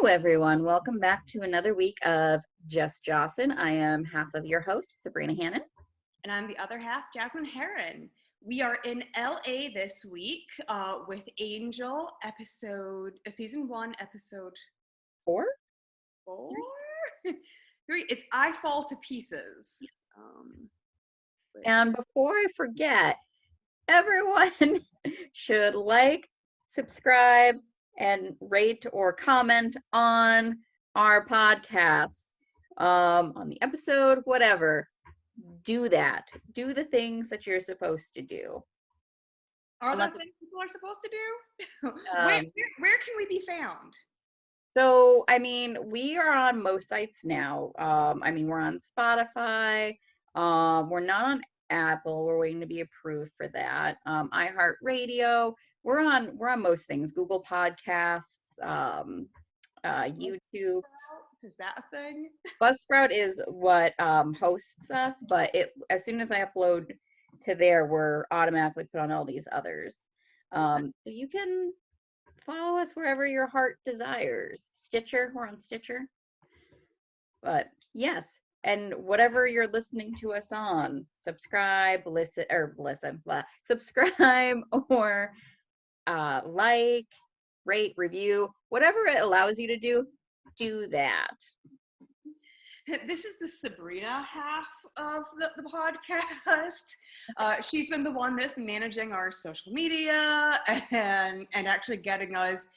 everyone. Welcome back to another week of Just Jossin. I am half of your host, Sabrina Hannon. And I'm the other half, Jasmine Heron. We are in LA this week with Angel, season 1, episode 4? 4? 3. It's I Fall to Pieces. And before I forget, everyone should like, subscribe, and rate or comment on our podcast, on the episode, whatever. Do that. Do the things that you're supposed to do. Are there things people are supposed to do? Where can we be found? So, we are on most sites now. We're on Spotify. We're not on Apple. We're waiting to be approved for that. iHeartRadio. We're on most things. Google Podcasts, YouTube. Is that a thing? Buzzsprout is what hosts us, but as soon as I upload to there, we're automatically put on all these others. So you can follow us wherever your heart desires. Stitcher, we're on Stitcher. But yes, and whatever you're listening to us on, subscribe, subscribe or like, rate, review, whatever it allows you to do that. This is the Sabrina half of the podcast. She's been the one that's managing our social media and actually getting us,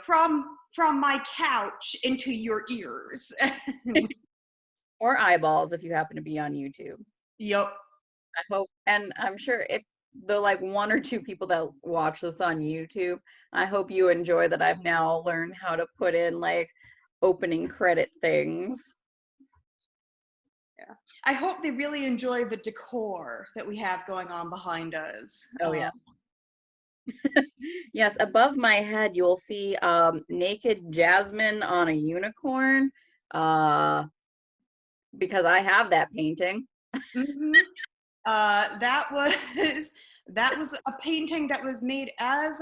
from my couch into your ears. Or eyeballs if you happen to be on YouTube. Yep. I hope, and I'm sure if the 1 or 2 people that watch this on YouTube, I hope you enjoy that I've now learned how to put in opening credit things. Yeah. I hope they really enjoy the decor that we have going on behind us. Oh, yeah. Yes, above my head, you'll see naked Jasmine on a unicorn, because I have that painting. Mm-hmm. That was a painting that was made as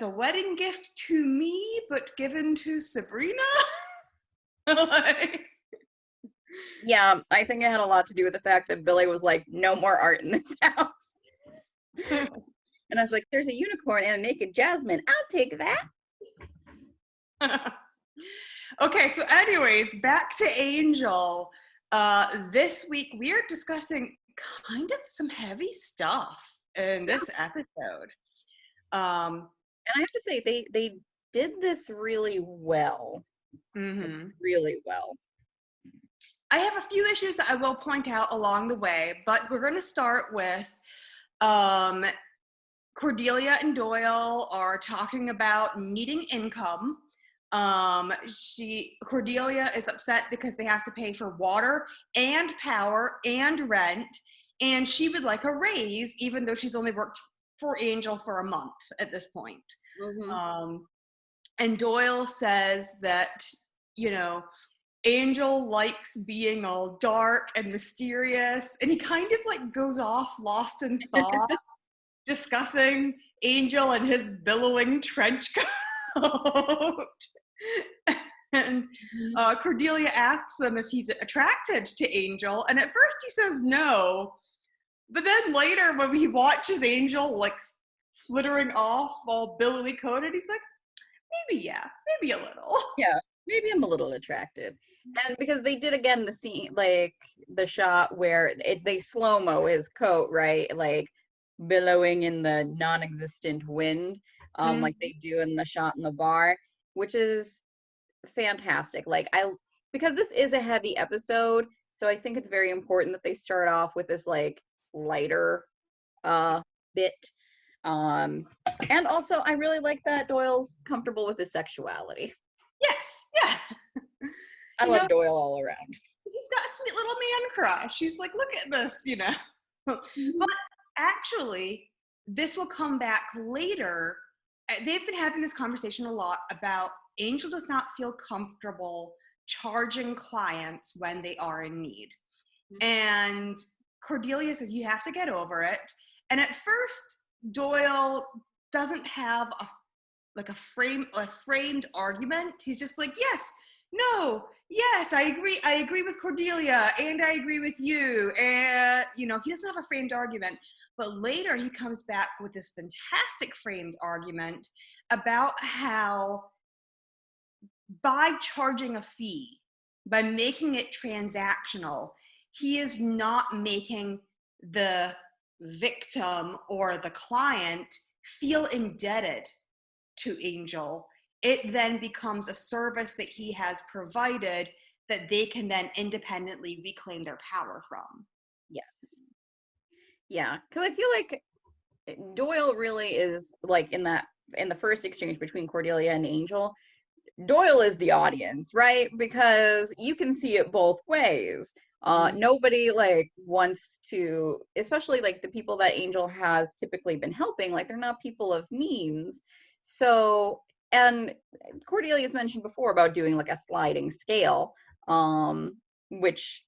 a wedding gift to me, but given to Sabrina. Yeah, I think it had a lot to do with the fact that Billy was like, no more art in this house. And I was like, there's a unicorn and a naked Jasmine. I'll take that. Okay, so anyways, back to Angel. This week we are discussing kind of some heavy stuff in this episode. And I have to say, they did this really well. Mm-hmm. Really well. I have a few issues that I will point out along the way, but we're going to start with Cordelia and Doyle are talking about needing income. Cordelia is upset because they have to pay for water and power and rent, and she would like a raise, even though she's only worked for Angel for a month at this point. Mm-hmm. And Doyle says that, Angel likes being all dark and mysterious, and he kind of goes off lost in thought, discussing Angel and his billowing trench coat. And Cordelia asks him if he's attracted to Angel, and at first he says no, but then later when he watches Angel flittering off all billowy coated, he's like, maybe a little. Yeah, maybe I'm a little attracted. And because they did again the scene, the shot where they slow-mo his coat, right? Billowing in the non-existent wind, like they do in the shot in the bar, which is fantastic. Because this is a heavy episode, so I think it's very important that they start off with this lighter bit. And also I really like that Doyle's comfortable with his sexuality. Yes, yeah. I love Doyle all around. He's got a sweet little man crush. He's like, look at this, But actually, this will come back later. They've been having this conversation a lot about Angel does not feel comfortable charging clients when they are in need. Mm-hmm. And Cordelia says, you have to get over it. And at first, Doyle doesn't have like a framed argument. He's just like, yes, no, yes, I agree with Cordelia, and I agree with you. And, you know, he doesn't have a framed argument. But later he comes back with this fantastic framed argument about how by charging a fee, by making it transactional, he is not making the victim or the client feel indebted to Angel. It then becomes a service that he has provided that they can then independently reclaim their power from. Yes. Yeah, because I feel like Doyle really is like in the first exchange between Cordelia and Angel, Doyle is the audience, right? Because you can see it both ways. Nobody like wants to, especially like the people that Angel has typically been helping, like they're not people of means. So, and Cordelia's mentioned before about doing like a sliding scale, which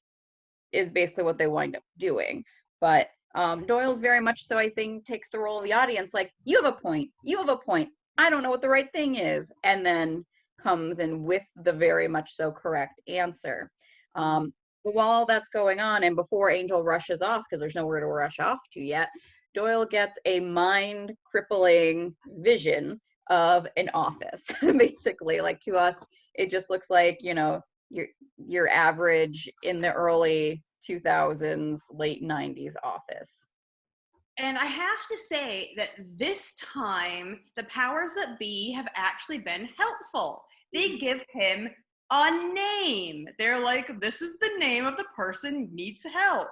is basically what they wind up doing. But Doyle's very much so, I think, takes the role of the audience, like, you have a point, you have a point, I don't know what the right thing is, and then comes in with the very much so correct answer. But while all that's going on, and before Angel rushes off, because there's nowhere to rush off to yet, Doyle gets a mind crippling vision of an office. Basically, like, to us, it just looks like, you know, your average in the early 2000s, late 90s office. And I have to say that this time, the powers that be have actually been helpful. They give him a name. They're like, this is the name of the person who needs help.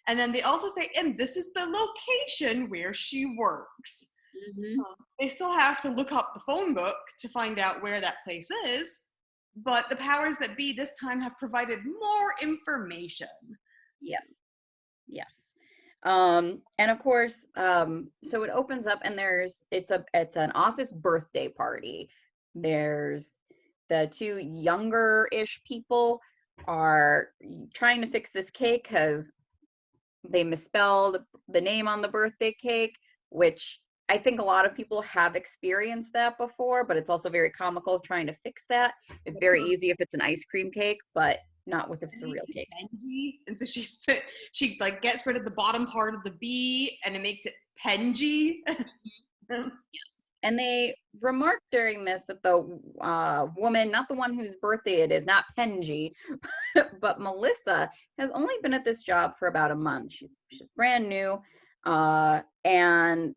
And then they also say, and this is the location where she works. They still have to look up the phone book to find out where that place is. But the powers that be this time have provided more information. Yes. Yes. And of course, so it opens up and it's an office birthday party. There's the two younger-ish people are trying to fix this cake because they misspelled the name on the birthday cake, which I think a lot of people have experienced that before, but it's also very comical trying to fix that. It's very easy if it's an ice cream cake, but not if it's a real cake. And so she like gets rid of the bottom part of the B and it makes it Penji. Yes. And they remarked during this that the woman, not the one whose birthday it is, not Penji, but Melissa, has only been at this job for about a month. She's brand new. And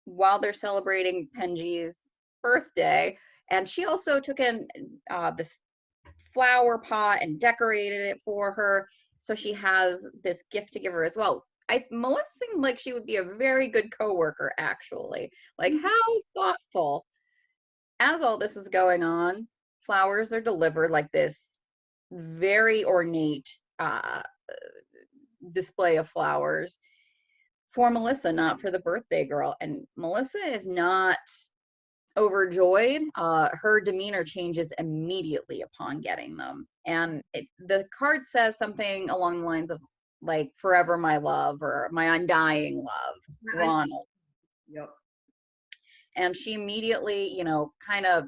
while they're celebrating Penji's birthday, and she also took in this flower pot and decorated it for her. So she has this gift to give her as well. Melissa seemed like she would be a very good coworker, actually. Like, how thoughtful. As all this is going on, flowers are delivered, like this very ornate display of flowers for Melissa, not for the birthday girl. And Melissa is not overjoyed. Her demeanor changes immediately upon getting them. And the card says something along the lines of, like, forever my love, or my undying love, Ronald. Yep. And she immediately, you know, kind of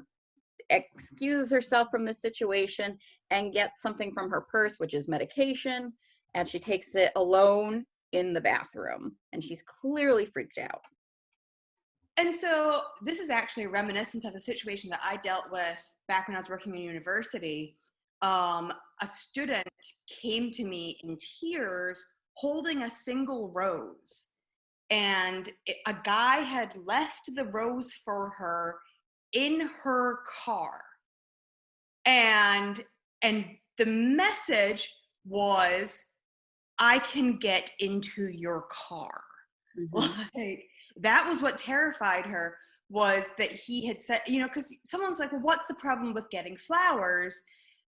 excuses herself from the situation and gets something from her purse, which is medication. And she takes it alone in the bathroom. And she's clearly freaked out. And so this is actually reminiscent of a situation that I dealt with back when I was working in university. A student came to me in tears holding a single rose. And a guy had left the rose for her in her car. And the message was, I can get into your car. Like, that was what terrified her, was that he had said, you know, because someone's like, well, what's the problem with getting flowers?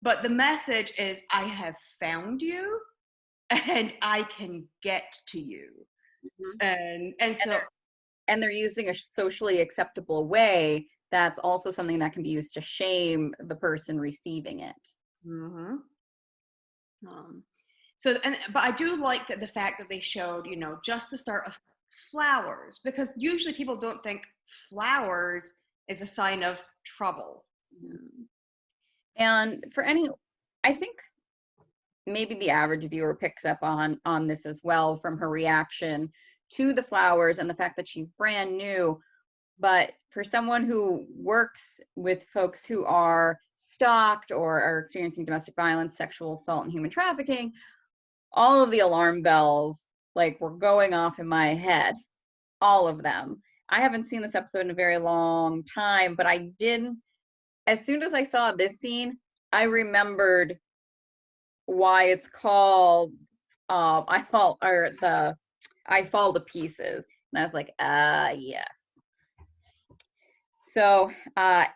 But the message is, I have found you and I can get to you. And so they're using a socially acceptable way that's also something that can be used to shame the person receiving it. But I do like that the fact that they showed, you know, just the start of flowers, because usually people don't think flowers is a sign of trouble. And I think maybe the average viewer picks up on this as well from her reaction to the flowers and the fact that she's brand new. But for someone who works with folks who are stalked or are experiencing domestic violence, sexual assault, and human trafficking, all of the alarm bells like were going off in my head, all of them. I haven't seen this episode in a very long time, but I did, as soon as I saw this scene, I remembered why it's called I fall to pieces. And I was like, yes. So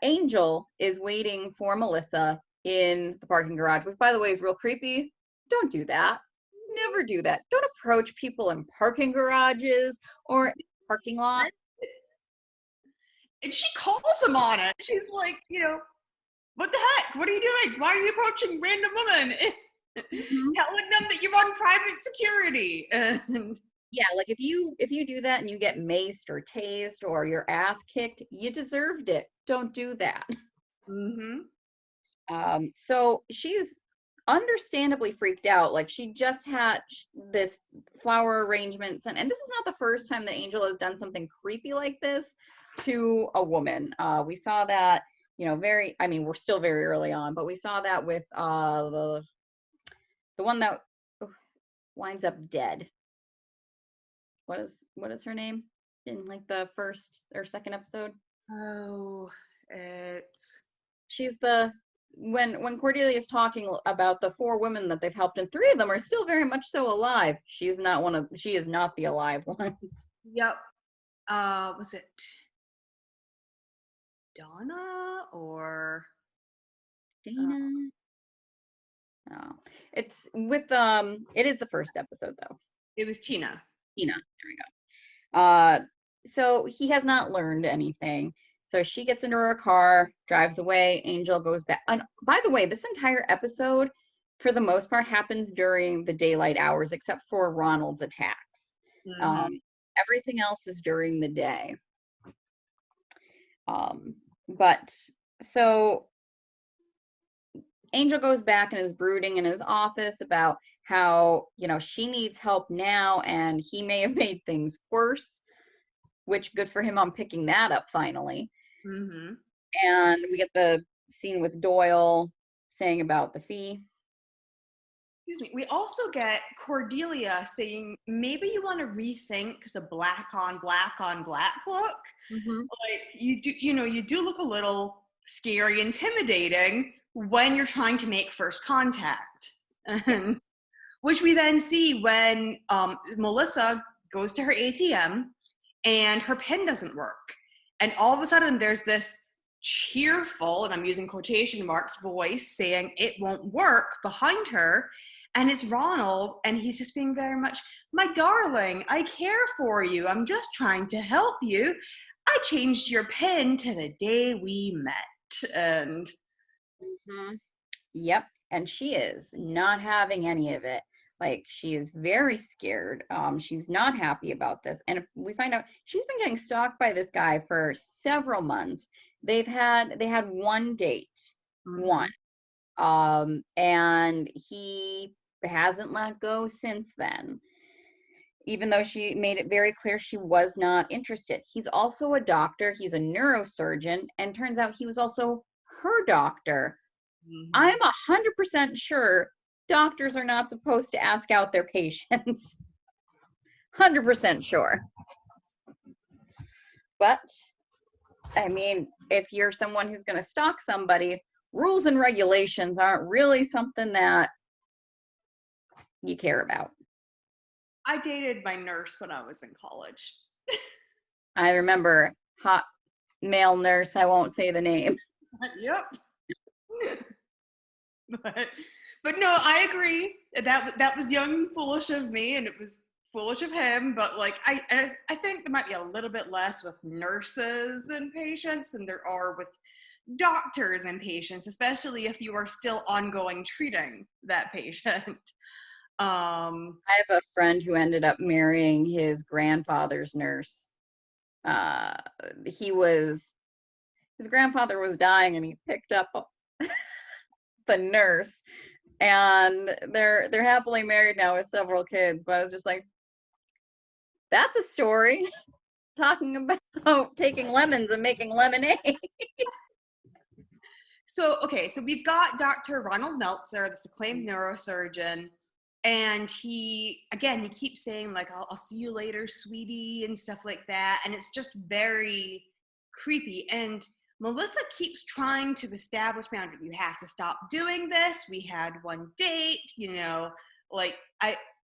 Angel is waiting for Melissa in the parking garage, which by the way is real creepy. Don't do that. Never do that. Don't approach people in parking garages or parking lots. And she calls him on it. She's like, what the heck? What are you doing? Why are you approaching random women? Telling them that you're on private security. And yeah, like if you do that and you get maced or tased or your ass kicked, you deserved it. Don't do that. So she's understandably freaked out. Like she just had this flower arrangements, and this is not the first time that Angel has done something creepy like this to a woman. We saw that, we're still very early on, but we saw that with the one that winds up dead. What is her name in like the first or second episode? She's the when Cordelia is talking about the 4 women that they've helped, and 3 of them are still very much so alive. She is not the alive ones. Yep. Was it Donna or Dana? Oh, it's with it is the first episode though. It was Tina. Tina, there we go. So he has not learned anything. So she gets into her car, drives away. Angel goes back. And by the way, this entire episode, for the most part, happens during the daylight hours, except for Ronald's attacks. Everything else is during the day. But so Angel goes back and is brooding in his office about how, she needs help now and he may have made things worse, which good for him on picking that up finally. And we get the scene with Doyle saying about the fee. Excuse me. We also get Cordelia saying, maybe you want to rethink the black on black look. Like you do look a little scary, intimidating when you're trying to make first contact. Which we then see when Melissa goes to her ATM and her PIN doesn't work. And all of a sudden there's this cheerful, and I'm using quotation marks, voice saying it won't work behind her. And it's Ronald, and he's just being very much, my darling, I care for you. I'm just trying to help you. I changed your PIN to the day we met. And Yep. And she is not having any of it. Like, she is very scared. She's not happy about this. And we find out she's been getting stalked by this guy for several months. They had one date, one. And he hasn't let go since then, even though she made it very clear she was not interested. He's also a doctor. He's a neurosurgeon. And turns out he was also her doctor. I'm 100% sure doctors are not supposed to ask out their patients. 100% sure. But, I mean, if you're someone who's going to stalk somebody, rules and regulations aren't really something that you care about. I dated my nurse when I was in college. I remember hot male nurse. I won't say the name. Yep. But no, I agree. That was young and foolish of me, and it was foolish of him. But like, I think there might be a little bit less with nurses and patients than there are with doctors and patients, especially if you are still ongoing treating that patient. I have a friend who ended up marrying his grandfather's nurse. He was his grandfather was dying and he picked up the nurse, and they're happily married now with several kids. But I was just like, that's a story talking about taking lemons and making lemonade. So, okay, so we've got Dr. Ronald Meltzer, this acclaimed neurosurgeon, and he keeps saying, like, I'll see you later, sweetie, and stuff like that. And it's just very creepy. And Melissa keeps trying to establish boundaries. You have to stop doing this. We had one date,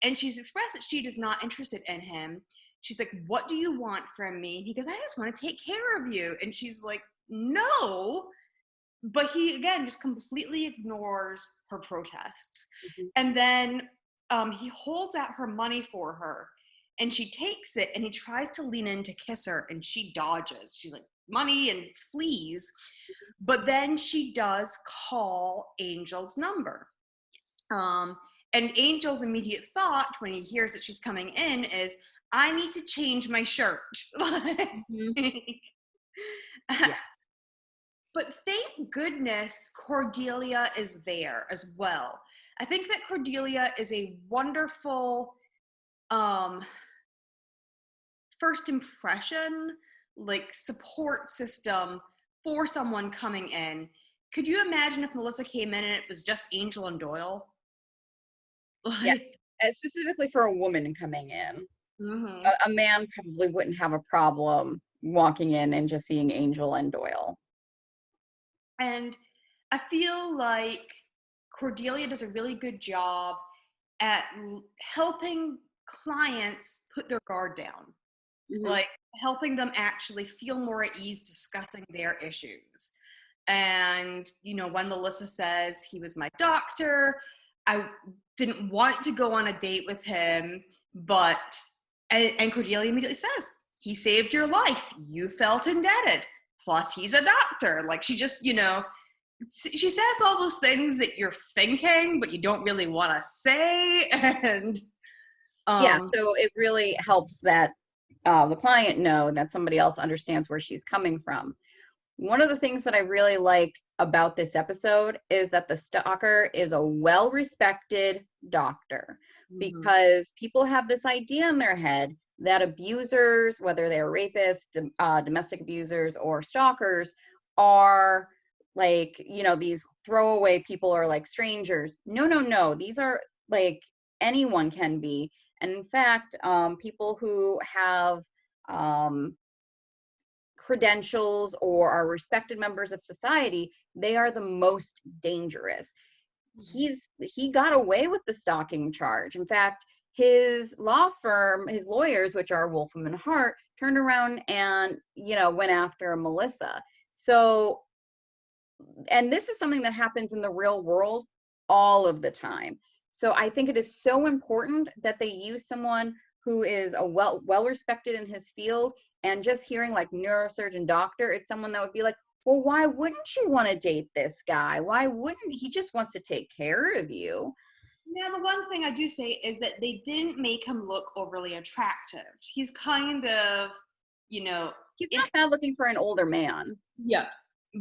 and she's expressed that she is not interested in him. She's like, what do you want from me? And he goes, I just want to take care of you. And she's like, no. But he, again, just completely ignores her protests. Mhm. And then he holds out her money for her, and she takes it, and he tries to lean in to kiss her, and she dodges. She's like, money, and flees. But then she does call Angel's number. And Angel's immediate thought when he hears that she's coming in is, I need to change my shirt. Mhm. Yeah. But thank goodness Cordelia is there as well. I think that Cordelia is a wonderful first impression, like, support system for someone coming in. Could you imagine if Melissa came in and it was just Angel and Doyle? Yeah. Like, Specifically for a woman coming in. mm-hmm. A man probably wouldn't have a problem walking in and just seeing Angel and Doyle. And I feel like Cordelia does a really good job at helping clients put their guard down, Mhm. like helping them actually feel more at ease discussing their issues. And, when Melissa says he was my doctor, I didn't want to go on a date with him, and Cordelia immediately says, he saved your life. You felt indebted. Plus, he's a doctor. Like, she just, she says all those things that you're thinking, but you don't really want to say. And Yeah, so it really helps that the client know that somebody else understands where she's coming from. One of the things that I really like about this episode is that the stalker is a well-respected doctor, Mhm. because people have this idea in their head that abusers, whether they're rapists, domestic abusers, or stalkers, are like, these throwaway people, are like strangers. No, no, no. These are like, anyone can be. And in fact, people who have credentials or are respected members of society, they are the most dangerous. He got away with the stalking charge. In fact, his law firm, his lawyers, which are Wolfram and Hart, turned around and went after Melissa. So, and this is something that happens in the real world all of the time. So I think it is so important that they use someone who is a well respected in his field. And just hearing like neurosurgeon doctor, it's someone that would be like, well, why wouldn't you want to date this guy? Why wouldn't he? Just wants to take care of you. Now, the one thing I do say is that they didn't make him look overly attractive. He's kind of, He's if not bad looking for an older man. yeah,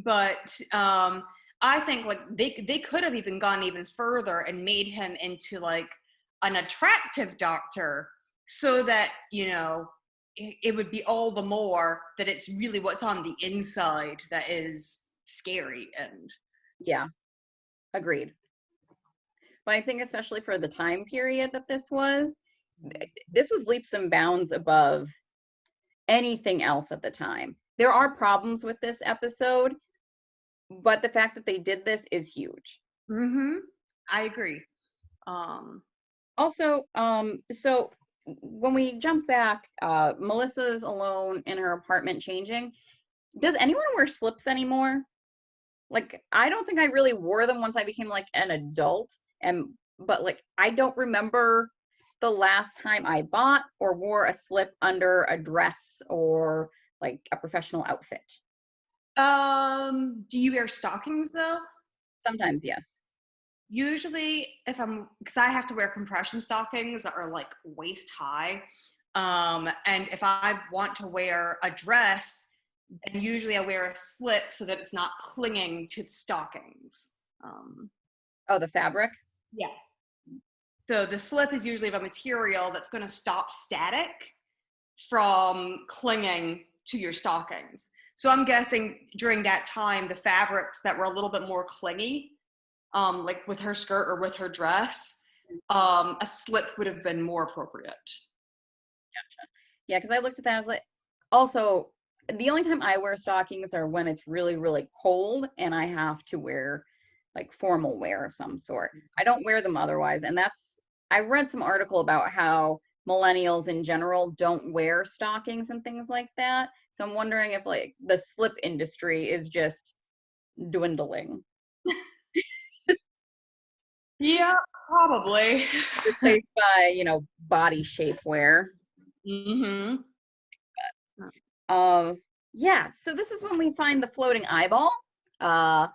but I think like they could have even gone even further and made him into like an attractive doctor, so that it would be all the more that it's really what's on the inside that is scary. And Yeah, agreed. But I think especially for the time period that this was leaps and bounds above anything else at the time. There are problems with this episode, but the fact that they did this is huge. mm-hmm, I agree. Um, Also, so when we jump back, Melissa's alone in her apartment changing. Does anyone wear slips anymore? Like, I don't think I really wore them once I became like an adult, but like I don't remember the last time I bought or wore a slip under a dress or like a professional outfit. do you wear stockings though? Sometimes, yes. Usually, because I have to wear compression stockings that are like waist high. And if I want to wear a dress, then usually I wear a slip so that it's not clinging to the stockings. Oh, the fabric? Yeah. So the slip is usually of a material that's going to stop static from clinging to your stockings. So I'm guessing during that time, the fabrics that were a little bit more clingy, like with her skirt or with her dress, a slip would have been more appropriate. Yeah, because I looked at that, I was like, also, the only time I wear stockings are when it's really, really cold and I have to wear like formal wear of some sort. I don't wear them otherwise. And I read some article about how millennials in general don't wear stockings and things like that. So I'm wondering if like the slip industry is just dwindling, Yeah, probably. replaced by, body shape wear. Mm-hmm. Uh, yeah, so this is when we find the floating eyeball. Uh,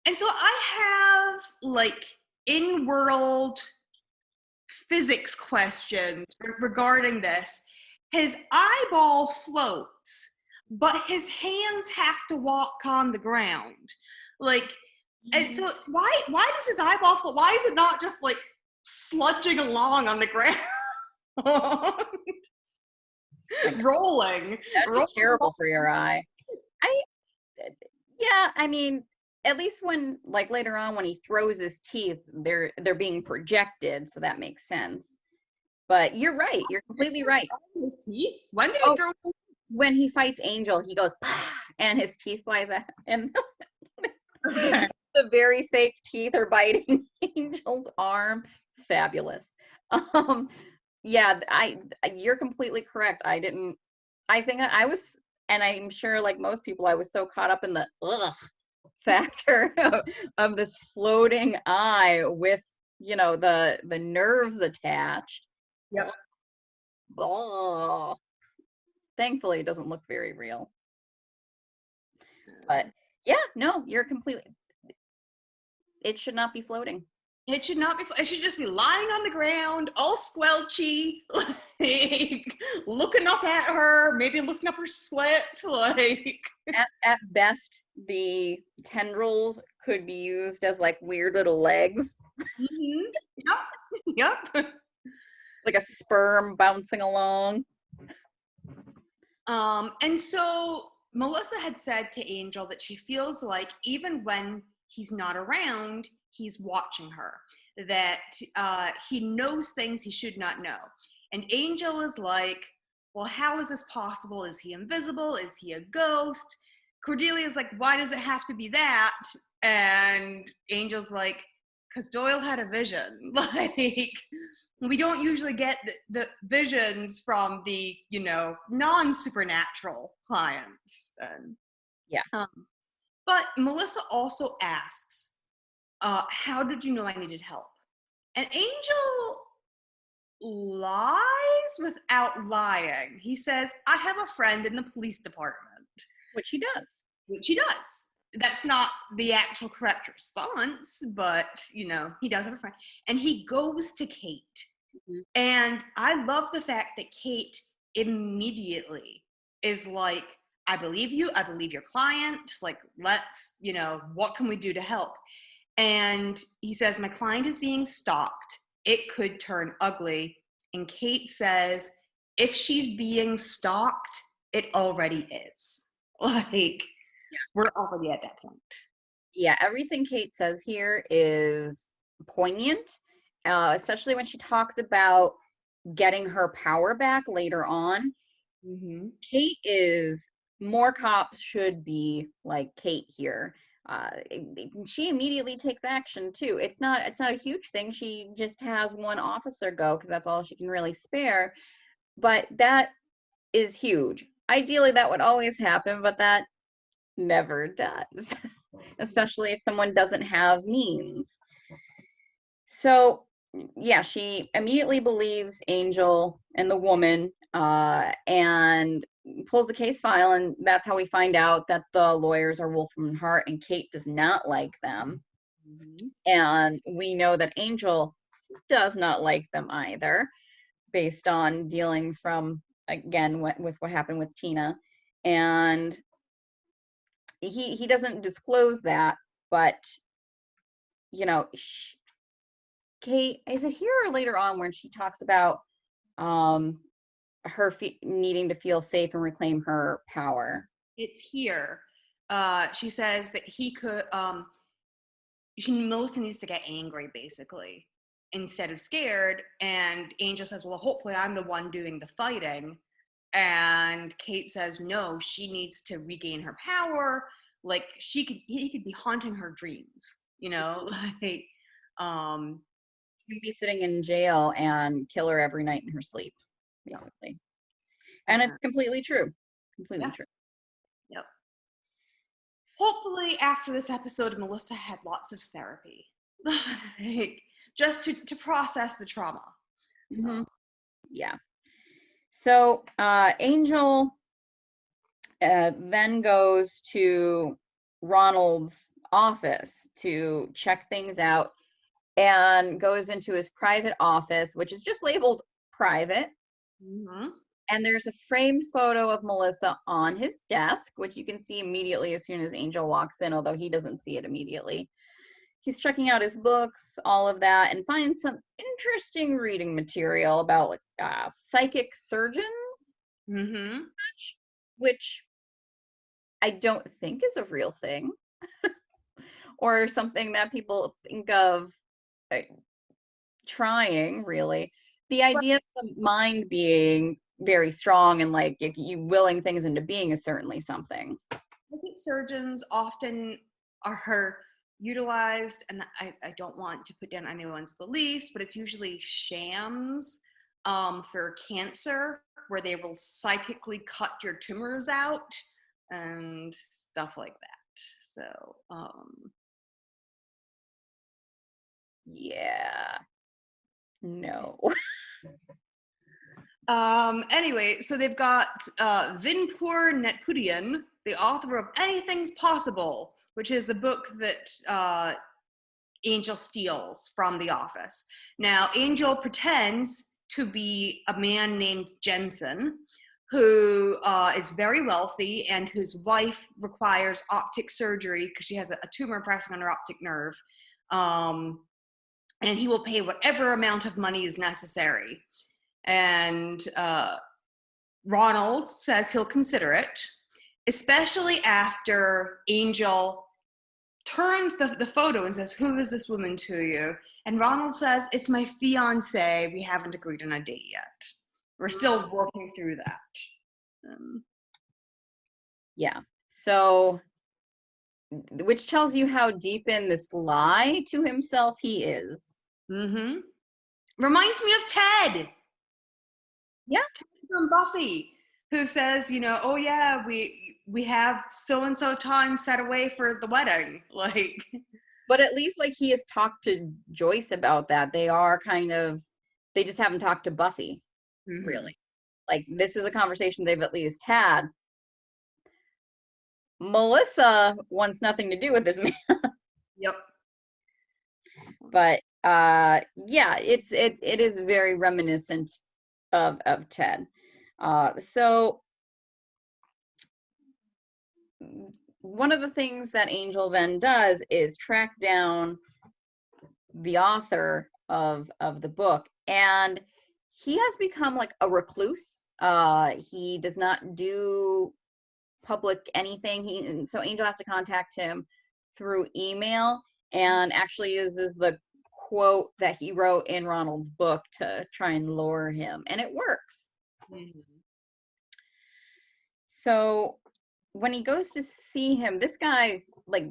And so I have like in-world physics questions regarding this. His eyeball floats, but his hands have to walk on the ground. Like, and so why does his eyeball float? Why is it not just like sludging along on the ground? rolling. that'd be rolling along. terrible for your eye. I, yeah, I mean, at least when like later on when he throws his teeth, they're being projected, so that makes sense. But you're right. You're completely right. His teeth? When did he Oh, throw his when he fights Angel, he goes, "Pah," and his teeth flies out, and Okay. the very fake teeth are biting Angel's arm. It's fabulous. Um, yeah, you're completely correct. I think I was, and I'm sure like most people, I was so caught up in the ugh factor of this floating eye with, the nerves attached. Yep. Oh, thankfully it doesn't look very real. But yeah, no, you're completely, it should not be floating. It should not be. It should just be lying on the ground, all squelchy, like looking up at her, maybe looking up her slip, like. At best, the tendrils could be used as like weird little legs, Mm-hmm. Yep. Yep. like a sperm bouncing along. And so Melissa had said to Angel that she feels like even when he's not around, he's watching her, that he knows things he should not know. And Angel is like, well, how is this possible? Is he invisible? Is he a ghost? Cordelia is like, why does it have to be that? And Angel's like, because Doyle had a vision. Like, we don't usually get the visions from the non-supernatural clients. Yeah. But Melissa also asks, how did you know I needed help? And Angel lies without lying. He says, I have a friend in the police department. Which he does. Which he does. That's not the actual correct response, but he does have a friend. And he goes to Kate. Mm-hmm. And I love the fact that Kate immediately is like, I believe you, I believe your client, like, let's, what can we do to help? And he says, my client is being stalked. It could turn ugly. And Kate says, if she's being stalked, it already is. Like, we're already at that point. Yeah, everything Kate says here is poignant, especially when she talks about getting her power back later on. Mm-hmm. Kate is, more cops should be like Kate here. She immediately takes action too. It's not a huge thing. She just has one officer go because that's all she can really spare. But that is huge. Ideally, that would always happen, but that never does, especially if someone doesn't have means. So, yeah, she immediately believes Angel and the woman, and pulls the case file, and that's how we find out that the lawyers are Wolfram and Hart, and Kate does not like them. Mm-hmm. And we know that Angel does not like them either, based on dealings from, again, with what happened with Tina. And he doesn't disclose that, but Kate, is it here or later on when she talks about her needing to feel safe and reclaim her power? It's here. She says that Melissa needs to get angry, basically, instead of scared. And Angel says, well, hopefully I'm the one doing the fighting. And Kate says, no, she needs to regain her power. Like he could be haunting her dreams, like, She could be sitting in jail and kill her every night in her sleep, basically. And it's completely true. Completely true. Yep. Hopefully after this episode, Melissa had lots of therapy. Like, just to process the trauma. Yeah. So Angel then goes to Ronald's office to check things out and goes into his private office, which is just labeled private. And there's a framed photo of Melissa on his desk, which you can see immediately as soon as Angel walks in, although he doesn't see it immediately. He's checking out his books, all of that, and finds some interesting reading material about psychic surgeons, which I don't think is a real thing or something that people think of trying, really. The idea of the mind being very strong and like if you willing things into being is certainly something. I think surgeons often are utilized, and I don't want to put down anyone's beliefs, but it's usually shams for cancer, where they will psychically cut your tumors out and stuff like that. So yeah, no. Anyway, so they've got Vinpur Netpudian, the author of Anything's Possible, which is the book that Angel steals from the office. Now, Angel pretends to be a man named Jensen, who is very wealthy and whose wife requires optic surgery because she has a tumor pressing on her optic nerve. And he will pay whatever amount of money is necessary. And Ronald says he'll consider it, especially after Angel turns the photo and says, who is this woman to you? And Ronald says, it's my fiance. We haven't agreed on a date yet. We're still working through that. Yeah. So, which tells you how deep in this lie to himself he is. Reminds me of Ted. Yeah. Ted from Buffy, who says, oh yeah, we have so-and-so time set away for the wedding. Like, but at least like he has talked to Joyce about that. They just haven't talked to Buffy, really. Like, this is a conversation they've at least had. Melissa wants nothing to do with this man. Yep. But yeah, it is very reminiscent of Ted. So one of the things that Angel then does is track down the author of the book, and he has become like a recluse. He does not do public anything. So Angel has to contact him through email, and actually uses the quote that he wrote in Ronald's book to try and lure him, and it works. So when he goes to see him, this guy, like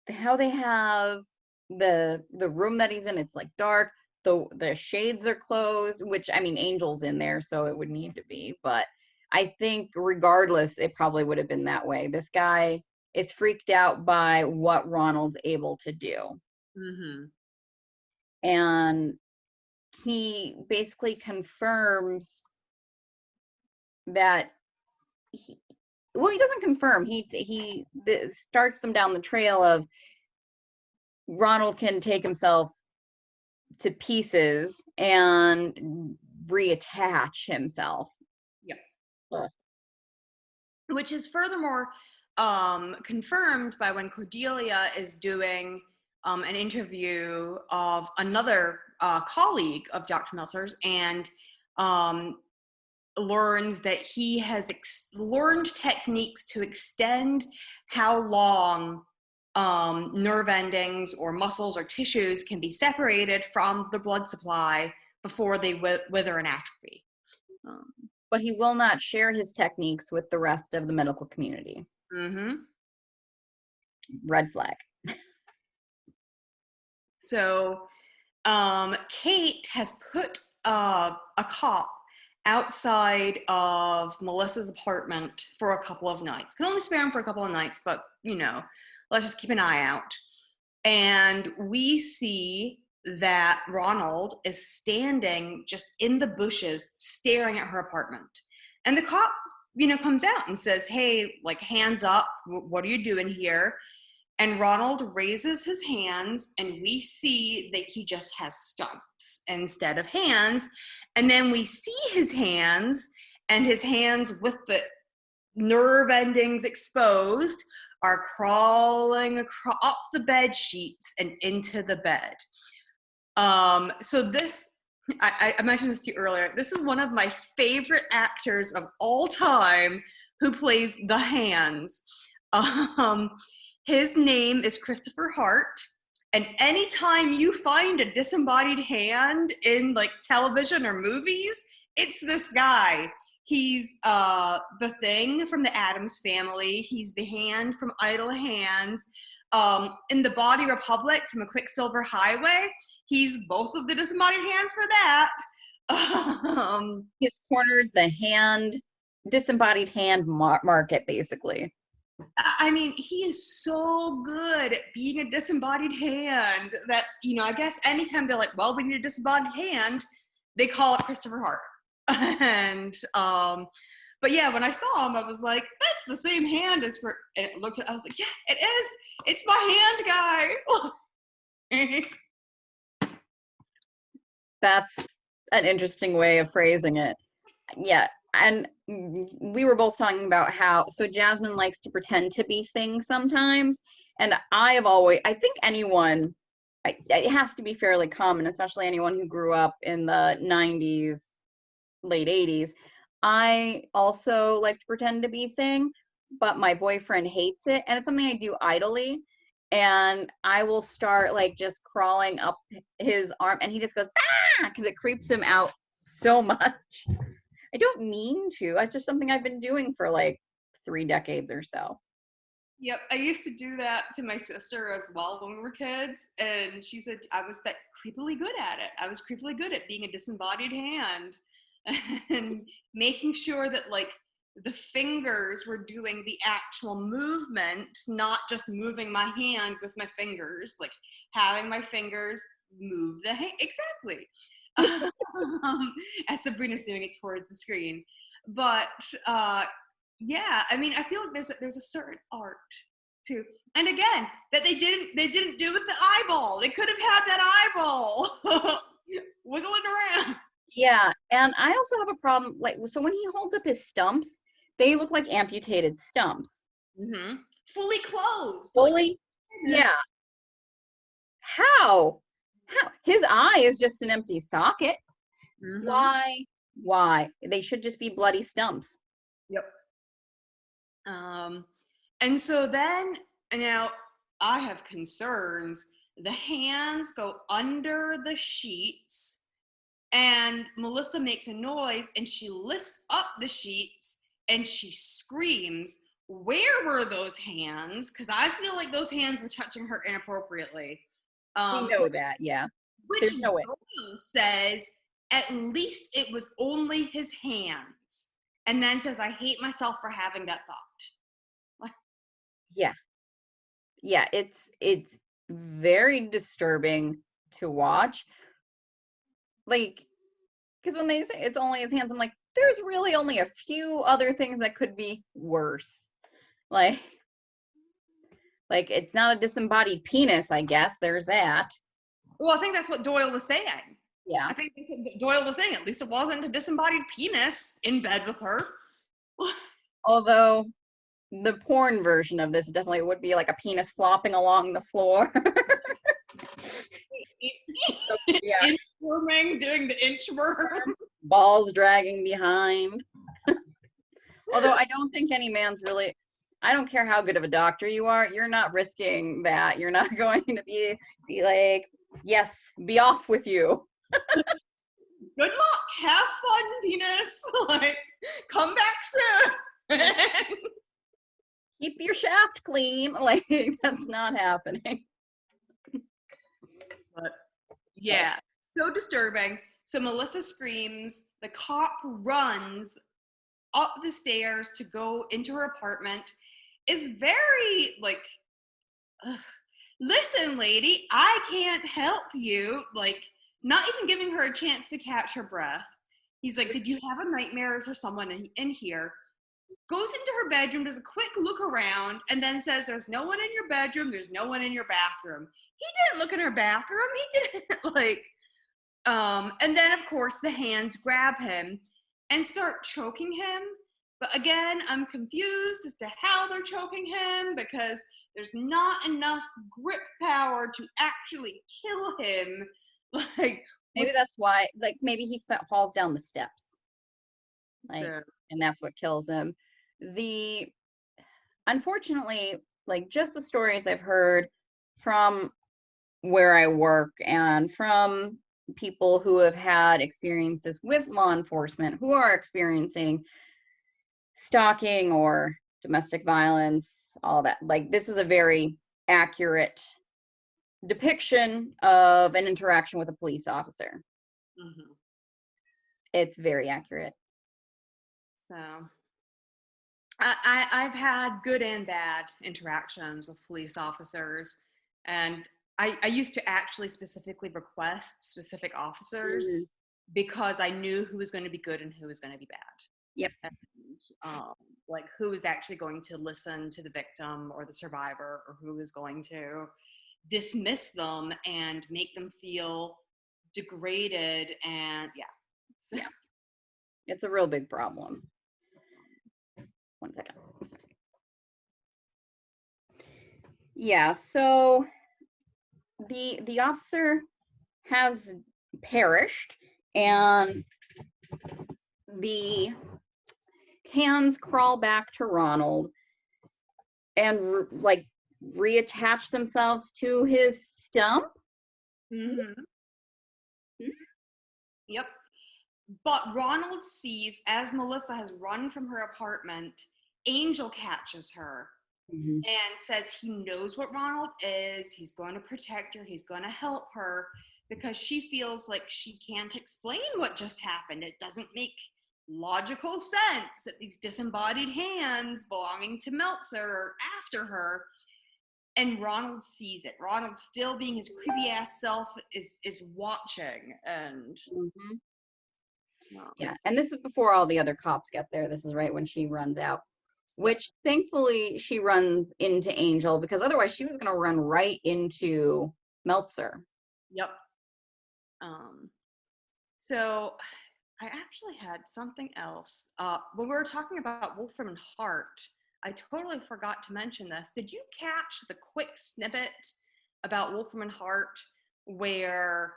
how they have the room that he's in, it's like dark, the shades are closed, which, I mean, Angel's in there, so it would need to be, but I think regardless, it probably would have been that way. This guy is freaked out by what Ronald's able to do. And he basically confirms that he doesn't confirm. He starts them down the trail of Ronald can take himself to pieces and reattach himself. Yep. which is furthermore confirmed by when Cordelia is doing an interview of another colleague of Dr. Meltzer's, and learns that he has learned techniques to extend how long nerve endings or muscles or tissues can be separated from the blood supply before they wither and atrophy. But he will not share his techniques with the rest of the medical community. Mm-hmm. Red flag. So Kate has put a cop outside of Melissa's apartment for a couple of nights. Can only spare him for a couple of nights, but let's just keep an eye out. And we see that Ronald is standing just in the bushes staring at her apartment. And the cop, comes out and says, "Hey, like, hands up, what are you doing here?" And Ronald raises his hands, and we see that he just has stumps instead of hands. And then we see his hands, and his hands with the nerve endings exposed are crawling up the bed sheets and into the bed. So this, I mentioned this to you earlier, this is one of my favorite actors of all time who plays the hands. His name is Christopher Hart, and anytime you find a disembodied hand in like television or movies, it's this guy. He's the Thing from the Addams Family. He's the Hand from Idle Hands. In The Body Republic from A Quicksilver Highway, he's both of the disembodied hands for that. He's cornered the disembodied hand market, basically. I mean, he is so good at being a disembodied hand that, I guess anytime they're like, well, we need a disembodied hand, they call it Christopher Hart. And, but yeah, when I saw him, I was like, that's the same hand as for, and I was like, yeah, it is. It's my hand guy. That's an interesting way of phrasing it. Yeah. And we were both talking about so Jasmine likes to pretend to be things sometimes. And I think anyone, it has to be fairly common, especially anyone who grew up in the 90s, late 80s. I also like to pretend to be thing, but my boyfriend hates it. And it's something I do idly. And I will start like just crawling up his arm, and he just goes, ah, because it creeps him out so much. I don't mean to. It's just something I've been doing for like 3 decades or so. Yep, I used to do that to my sister as well when we were kids, and she said I was that creepily good at it. I was creepily good at being a disembodied hand and making sure that like the fingers were doing the actual movement, not just moving my hand with my fingers, like having my fingers move the hand. Exactly. As Sabrina's doing it towards the screen. But yeah, I mean, I feel like there's a certain art to, and again, that they didn't do with the eyeball. They could have had that eyeball wiggling around. Yeah, and I also have a problem, like, so when he holds up his stumps, they look like amputated stumps. Mm-hmm. Fully closed. Fully, like, yeah. How? His eye is just an empty socket. Mm-hmm. Why? They should just be bloody stumps. Yep. And so then, now I have concerns. The hands go under the sheets, and Melissa makes a noise, and she lifts up the sheets, and she screams, where were those hands? Because I feel like those hands were touching her inappropriately. We know that, yeah. Which no way. Says, at least it was only his hands. And then says, I hate myself for having that thought. Yeah. Yeah, it's very disturbing to watch. Like, because when they say it's only his hands, I'm like, there's really only a few other things that could be worse. Like it's not a disembodied penis, I guess. There's that. Well, I think that's what Doyle was saying. Yeah. I think Doyle was saying, at least it wasn't a disembodied penis in bed with her. Although the porn version of this definitely would be like a penis flopping along the floor. Yeah, Inchworming, doing the inchworm. balls dragging behind. Although I don't think any man's really, I don't care how good of a doctor you are, you're not risking that. You're not going to be like, yes, be off with you. Good luck, have fun, penis. Like, come back soon. Keep your shaft clean. Like, that's not happening. But yeah, so disturbing. So Melissa screams. The cop runs up the stairs to go into her apartment. Is very like, ugh, listen, lady, I can't help you. Like, not even giving her a chance to catch her breath. He's like, did you have a nightmare? Is there someone in here? Goes into her bedroom, does a quick look around, and then says, there's no one in your bedroom, there's no one in your bathroom. He didn't look in her bathroom. He didn't like, and then of course the hands grab him and start choking him. But again, I'm confused as to how they're choking him because there's not enough grip power to actually kill him. Like, Maybe that's why, like, maybe he falls down the steps. Like, so, and that's what kills him. Unfortunately, like, just the stories I've heard from where I work and from people who have had experiences with law enforcement who are experiencing stalking or domestic violence, all that. Like, this is a very accurate depiction of an interaction with a police officer. mhm. It's very accurate. So I've had good and bad interactions with police officers, and I used to actually specifically request specific officers Mhm. because I knew who was going to be good and who was going to be bad. Yep. And, like who was actually going to listen to the victim or the survivor, or who was going to dismiss them and make them feel degraded. And yeah. So, Yeah. It's a real big problem. One second. Yeah, so the officer has perished, and the hands crawl back to Ronald and like reattach themselves to his stump. mhm. Yep. But Ronald sees, as Melissa has run from her apartment, Angel catches her Mhm. and says he knows what Ronald is. He's going to protect her. He's going to help her because she feels like she can't explain what just happened. It doesn't make logical sense that these disembodied hands belonging to Meltzer are after her. And Ronald sees it. Ronald, still being his creepy ass self, is watching. And Mhm. well, Yeah, and this is before all the other cops get there. This is right when she runs out, which thankfully she runs into Angel, because otherwise she was going to run right into Meltzer. yep. So I actually had something else. When we were talking about Wolfram and Hart, I totally forgot to mention this. Did you catch the quick snippet about Wolfram and Hart where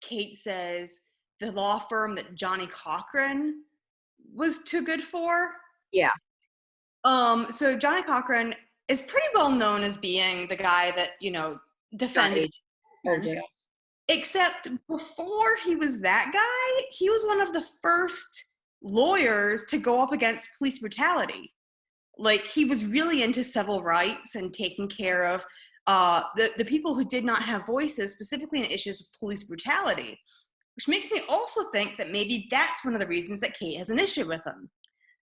Kate says the law firm that Johnny Cochran was too good for? Yeah. So Johnny Cochran is pretty well known as being the guy that, defended. OJ. Except before he was that guy, he was one of the first lawyers to go up against police brutality. Like, he was really into civil rights and taking care of the people who did not have voices, specifically in issues of police brutality, which makes me also think that maybe that's one of the reasons that Kate has an issue with him.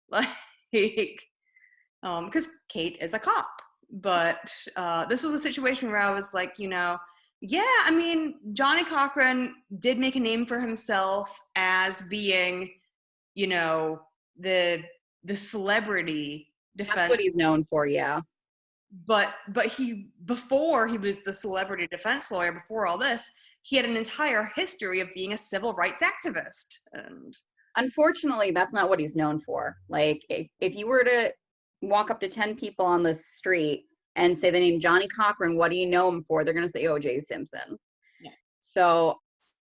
Like, because Kate is a cop. But this was a situation where I was like, yeah, I mean, Johnny Cochran did make a name for himself as being, the celebrity That's defense. what he's known for, yeah. But before he was the celebrity defense lawyer, before all this, he had an entire history of being a civil rights activist. And Unfortunately, that's not what he's known for. Like, if you were to walk up to 10 people on the street and say the name Johnny Cochran, what do you know him for? They're going to say O.J. Simpson. Yeah. So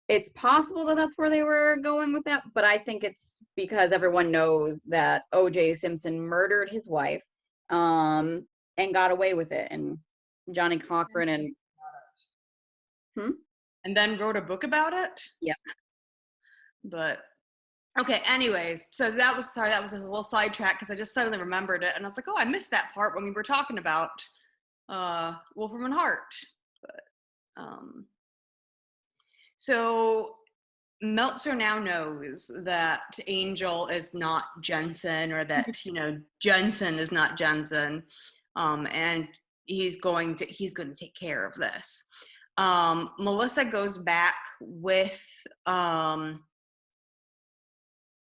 it's possible that that's where they were going with that, but I think it's because everyone knows that O.J. Simpson murdered his wife, and got away with it. And Johnny Cochran and And then wrote a book about it. Yeah. But okay, anyways, so that was a little sidetrack because I just suddenly remembered it, and I was like, oh, I missed that part when we were talking about Wolfram and Hart. But so Meltzer now knows that Angel is not Jensen, or that Jensen is not Jensen, and he's going to take care of this. Melissa goes back with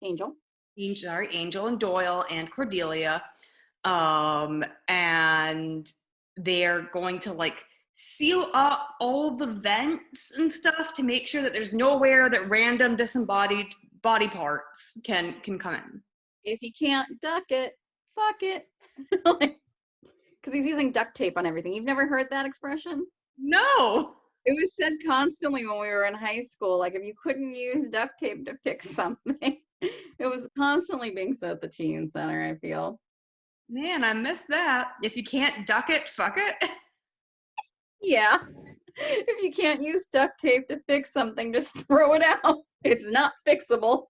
Angel and Doyle and Cordelia, and they're going to like seal up all the vents and stuff to make sure that there's nowhere that random disembodied body parts can come in. If you can't duck it, fuck it. Because he's using duct tape on everything. You've never heard that expression? No. It was said constantly when we were in high school. Like, if you couldn't use duct tape to fix something, it was constantly being said at the teen center, I feel. Man, I missed that. If you can't duck it, fuck it. Yeah. If you can't use duct tape to fix something, just throw it out. It's not fixable.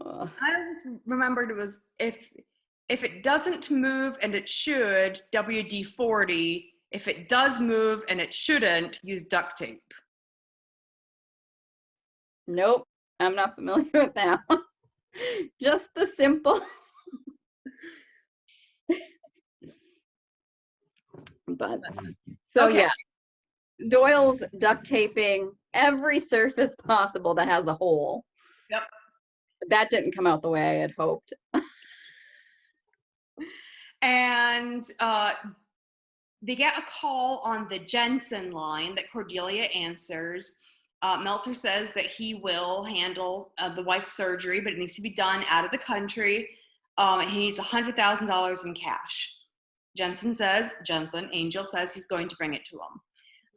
I always remembered it was if it doesn't move and it should, WD-40. If it does move and it shouldn't, use duct tape. Nope, I'm not familiar with that one. Just the simple. But so Okay. Yeah, Doyle's duct taping every surface possible that has a hole. Yep. But that didn't come out the way I had hoped. And they get a call on the Jensen line that Cordelia answers. Meltzer says that he will handle the wife's surgery, but it needs to be done out of the country. And he needs $100,000 in cash. Angel says he's going to bring it to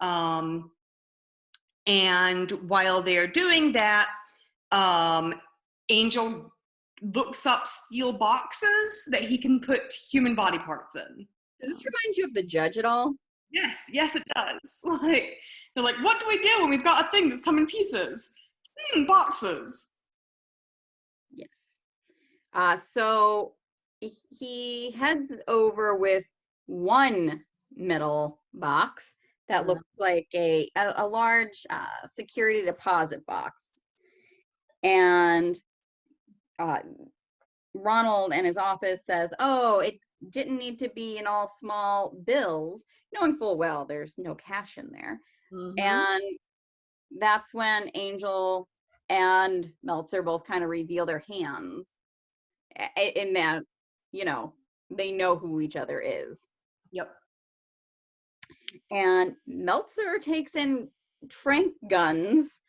him. And while they're doing that, Angel looks up steel boxes that he can put human body parts in. Does this remind you of The Judge at all? Yes, it does. Like, they're like, what do we do when we've got a thing that's come in pieces? Boxes. Yes. So he heads over with one metal box that looks like a large security deposit box. And Ronald and his office says, oh, it didn't need to be in all small bills, knowing full well there's no cash in there. Mm-hmm. And that's when Angel and Meltzer both kind of reveal their hands in that, they know who each other is. Yep. And Meltzer takes in trank guns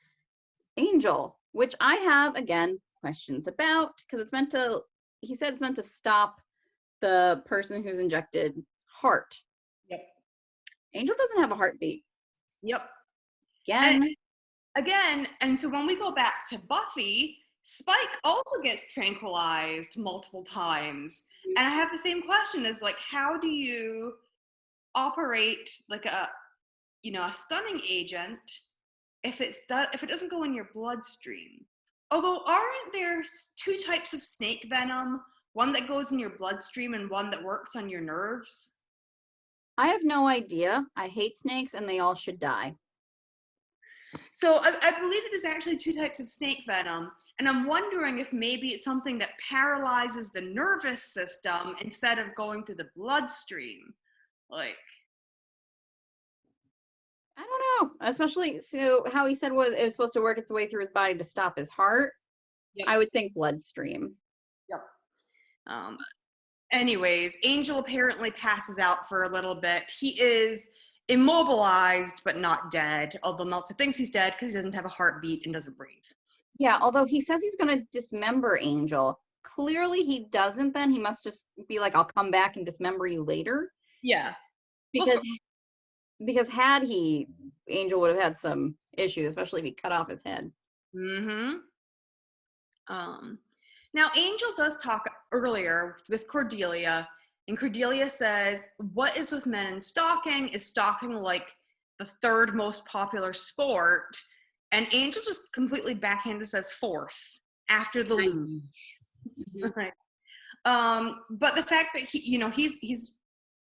Angel, which I have, again, questions about, because he said it's meant to stop the person who's injected heart. Yep. Angel doesn't have a heartbeat. Yep. Again, and so when we go back to Buffy, Spike also gets tranquilized multiple times. And I have the same question as, like, how do you operate like a stunning agent if it doesn't go in your bloodstream? Although, aren't there two types of snake venom? One that goes in your bloodstream and one that works on your nerves? I have no idea. I hate snakes and they all should die. So I believe that there's actually two types of snake venom, and I'm wondering if maybe it's something that paralyzes the nervous system instead of going through the bloodstream. Like, I don't know. Especially, so how he said it was supposed to work its way through his body to stop his heart. Yep. I would think bloodstream. Yep. Anyways, Angel apparently passes out for a little bit. He is immobilized but not dead, although Meltzer thinks he's dead because he doesn't have a heartbeat and doesn't breathe. Yeah, although he says he's going to dismember Angel. Clearly he doesn't then. He must just be like, I'll come back and dismember you later. Yeah. Because had he, Angel would have had some issues, especially if he cut off his head. Mm-hmm. Now, Angel does talk earlier with Cordelia, and Cordelia says, what is with men and stalking? Is stalking like the third most popular sport? And Angel just completely backhanded says fourth after the luge. Mm-hmm. But the fact that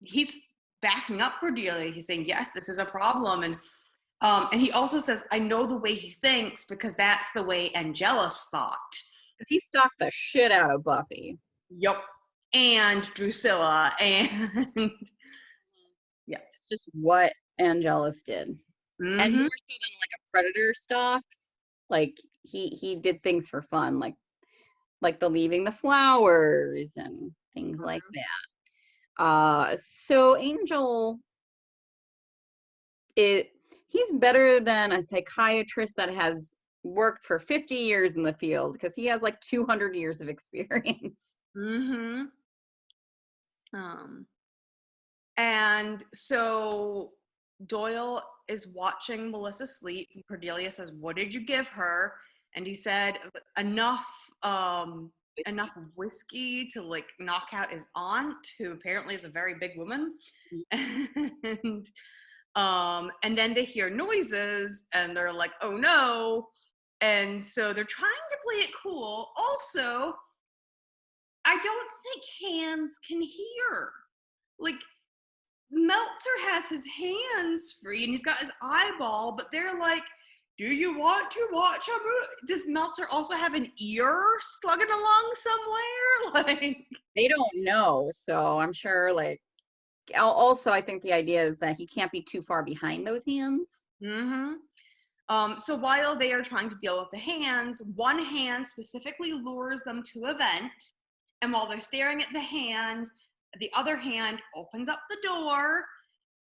he's backing up Cordelia. He's saying, yes, this is a problem. And he also says, I know the way he thinks because that's the way Angelus thought. Because he stalked the shit out of Buffy. Yep. And Drusilla. And yeah. It's just what Angelus did. Mm-hmm. And more so than like a predator stalks. Like he did things for fun, like the leaving the flowers and things like that. So Angel, he's better than a psychiatrist that has worked for 50 years in the field because he has like 200 years of experience. Mm-hmm. And so Doyle is watching Melissa sleep. Cordelia says, what did you give her? And he said, enough whiskey to like knock out his aunt, who apparently is a very big woman. Mm-hmm. And then they hear noises and they're like, oh no. And so they're trying to play it cool. Also, I don't think hands can hear. Like, Meltzer has his hands free and he's got his eyeball, but they're like, do you want to watch a movie? Does Meltzer also have an ear slugging along somewhere? Like, they don't know, so I'm sure like also I think the idea is that he can't be too far behind those hands. Mm-hmm. So while they are trying to deal with the hands, one hand specifically lures them to a vent, and while they're staring at the hand, the other hand opens up the door,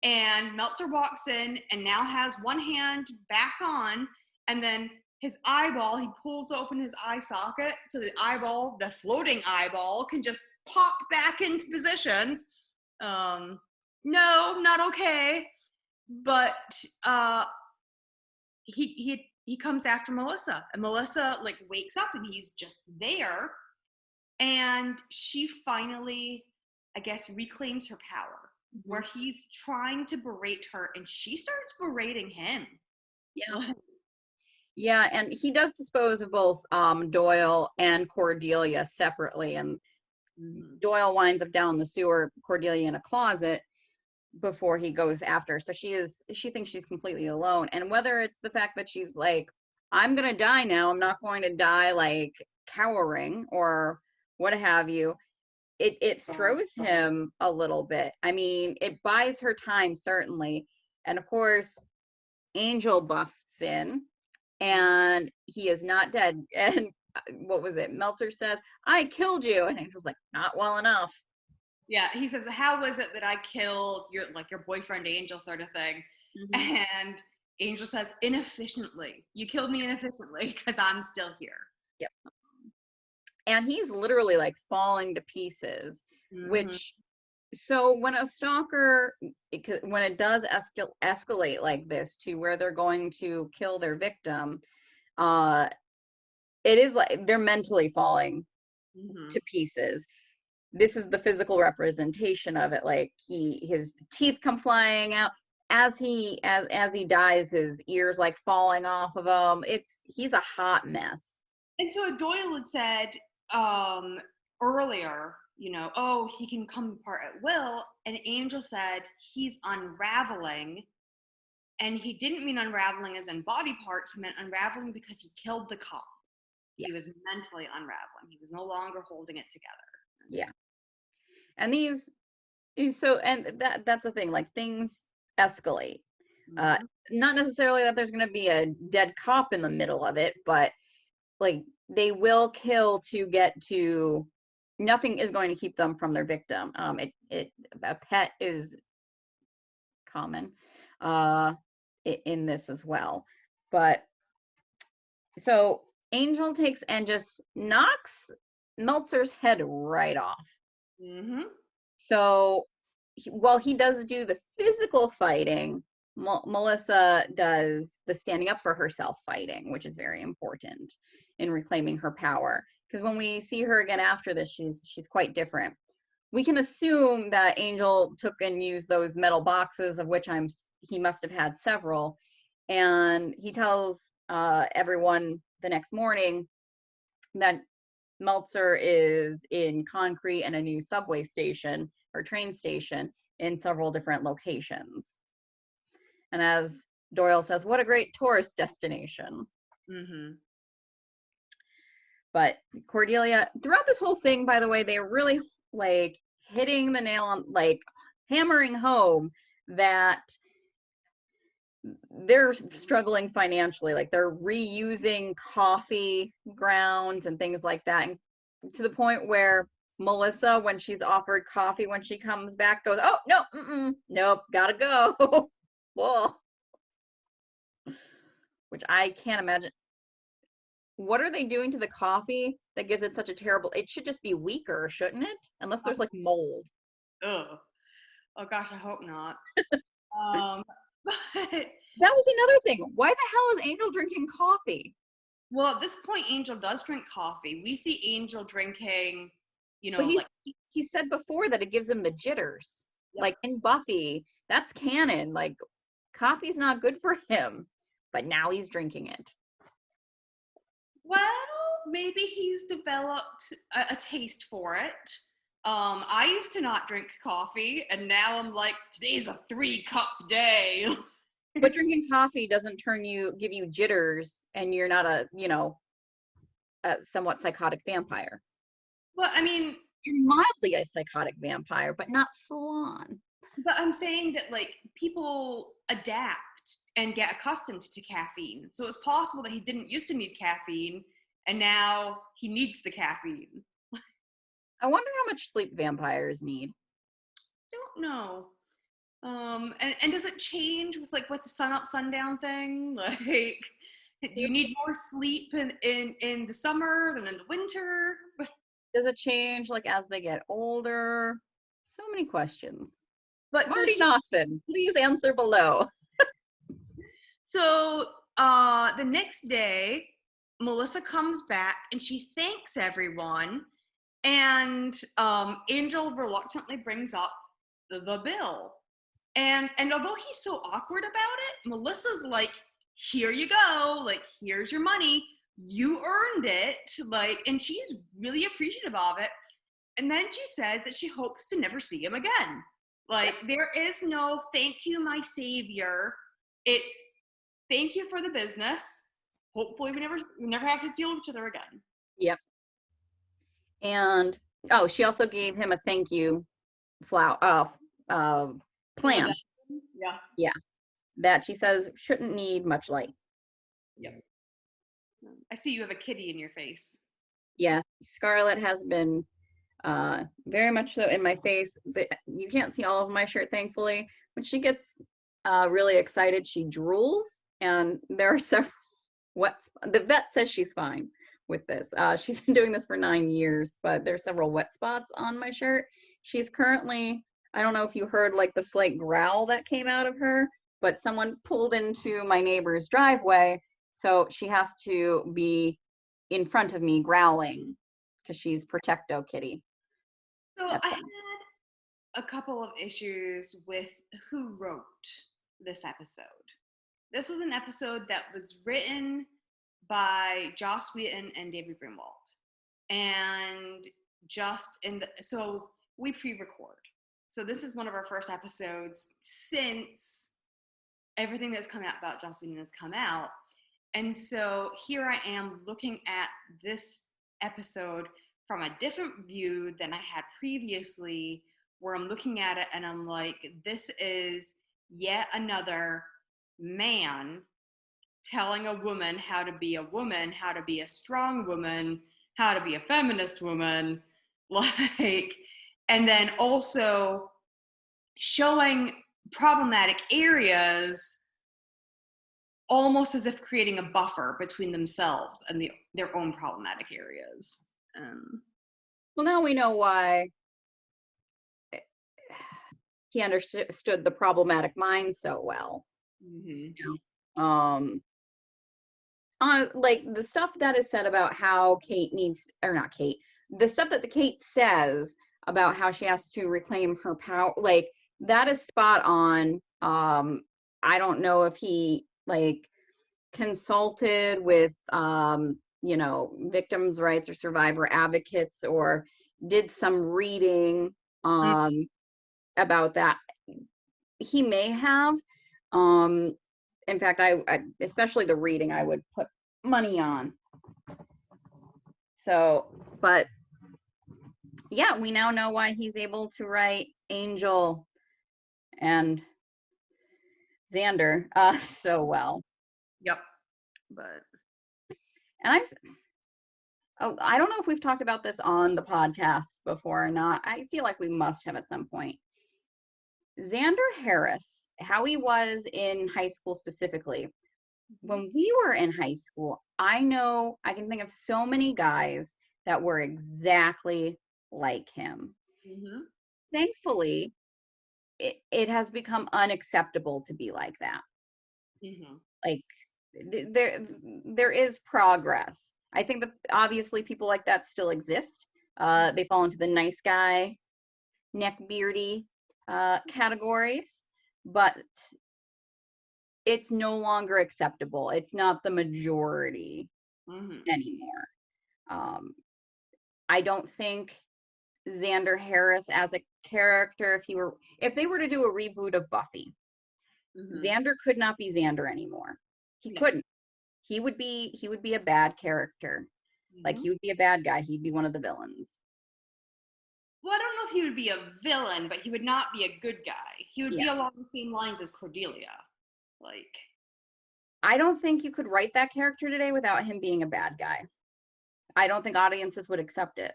and Meltzer walks in and now has one hand back on, and then his eyeball, he pulls open his eye socket so the eyeball, the floating eyeball, can just pop back into position. No, not okay. But he comes after Melissa, and Melissa like wakes up and he's just there, and she finally, I guess, reclaims her power, where he's trying to berate her and she starts berating him. Yeah, and he does dispose of both Doyle and Cordelia separately, and Doyle winds up down the sewer, Cordelia in a closet before he goes after her. So she thinks she's completely alone. And whether it's the fact that she's like, I'm gonna die now, I'm not going to die like cowering or what have you, it throws him a little bit. I mean, it buys her time, certainly. And of course, Angel busts in and he is not dead. And what was it? Meltzer says, I killed you. And Angel's like, not well enough. Yeah, he says, how was it that I killed your boyfriend Angel, sort of thing? Mm-hmm. And Angel says, inefficiently. You killed me inefficiently because I'm still here. Yep. And he's literally like falling to pieces, which, so when a stalker, when it does escalate like this to where they're going to kill their victim, it is like they're mentally falling to pieces. This is the physical representation of it. Like his teeth come flying out as he dies, his ears like falling off of him. He's a hot mess. And so Doyle had said earlier, oh, he can come apart at will. And Angel said he's unraveling. And he didn't mean unraveling as in body parts. He meant unraveling because he killed the cop. Yeah. He was mentally unraveling. He was no longer holding it together. Yeah. And that's the thing, like things escalate. Not necessarily that there's going to be a dead cop in the middle of it, but like they will kill to get to, nothing is going to keep them from their victim. A pet is common in this as well. But so Angel takes and just knocks Meltzer's head right off. Mm-hmm. So while he does do the physical fighting, Melissa does the standing up for herself fighting, which is very important in reclaiming her power. Because when we see her again after this, she's quite different. We can assume that Angel took and used those metal boxes, of which he must have had several, and he tells everyone the next morning that Meltzer is in concrete and a new subway station or train station in several different locations. And as Doyle says, what a great tourist destination. Mm-hmm. But Cordelia, throughout this whole thing, by the way, they're really like hitting the nail on, like hammering home that they're struggling financially. Like they're reusing coffee grounds and things like that, and to the point where Melissa, when she's offered coffee when she comes back, goes, oh no, nope, gotta go. Whoa. Which I can't imagine. What are they doing to the coffee that gives it such a terrible, it should just be weaker, shouldn't it? Unless there's like mold. Ugh. Oh gosh, I hope not. But that was another thing. Why the hell is Angel drinking coffee? Well, at this point, Angel does drink coffee. We see Angel drinking, But like he said before that it gives him the jitters. Yep. Like in Buffy, that's canon. Like coffee's not good for him, but now he's drinking it. Well, maybe he's developed a taste for it. I used to not drink coffee, and now I'm like, today's a 3-cup day. But drinking coffee doesn't give you jitters, and you're not a somewhat psychotic vampire. Well, I mean, you're mildly a psychotic vampire, but not full on. But I'm saying that like people adapt and get accustomed to caffeine. So it's possible that he didn't used to need caffeine, and now he needs the caffeine. I wonder how much sleep vampires need. Don't know. And does it change with the sun up, sundown thing? Like, do you need more sleep in the summer than in the winter? Does it change like as they get older? So many questions. But Marty Noxon, please answer below. So the next day, Melissa comes back and she thanks everyone, and Angel reluctantly brings up the bill. And although he's so awkward about it, Melissa's like, here you go, like, here's your money, you earned it, like, and she's really appreciative of it. And then she says that she hopes to never see him again. Like, there is no thank you, my savior. It's thank you for the business. Hopefully we never have to deal with each other again. Yep. And she also gave him a thank you plant. Yeah. That she says shouldn't need much light. Yep. I see you have a kitty in your face. Yeah, Scarlett has been very much so in my face. But you can't see all of my shirt, thankfully. When she gets really excited, she drools, and there are several wet spots. The vet says she's fine with this. She's been doing this for 9 years, but there's several wet spots on my shirt. She's currently, I don't know if you heard like the slight growl that came out of her, but someone pulled into my neighbor's driveway, so she has to be in front of me growling because she's Protecto Kitty. So I had a couple of issues with who wrote this episode. This was an episode that was written by Joss Whedon and David Greenwald. And so we pre-record. So this is one of our first episodes since everything that's come out about Joss Whedon has come out. And so here I am looking at this episode from a different view than I had previously, where I'm looking at it and I'm like, this is yet another man telling a woman how to be a woman, how to be a strong woman, how to be a feminist woman, like, and then also showing problematic areas, almost as if creating a buffer between themselves and their own problematic areas. Well, now we know why he understood the problematic mind so well. Mm-hmm. You know? Like the stuff that is said about how Kate needs, or not Kate, the stuff that the Kate says about how she has to reclaim her power, like that is spot on. I don't know if he like consulted with victims' rights or survivor advocates or did some reading about that. He may have. In fact, I especially the reading I would put money on. So, but yeah, we now know why he's able to write Angel and Xander so well. Yep. But And I don't know if we've talked about this on the podcast before or not. I feel like we must have at some point. Xander Harris, how he was in high school specifically. When we were in high school, I know I can think of so many guys that were exactly like him. mm-hmm. Thankfully, it has become unacceptable to be like that. Mm-hmm. Like there is progress. I think that obviously people like that still exist. They fall into the nice guy, neckbeardy categories, but it's no longer acceptable. It's not the majority anymore. I don't think Xander Harris as a character, if they were to do a reboot of Buffy, Xander could not be Xander anymore. He couldn't. He would be a bad character. Like he would be a bad guy. He'd be one of the villains. Well, I don't know if he would be a villain, but he would not be a good guy. He would be along the same lines as Cordelia. Like, I don't think you could write that character today without him being a bad guy. I don't think audiences would accept it.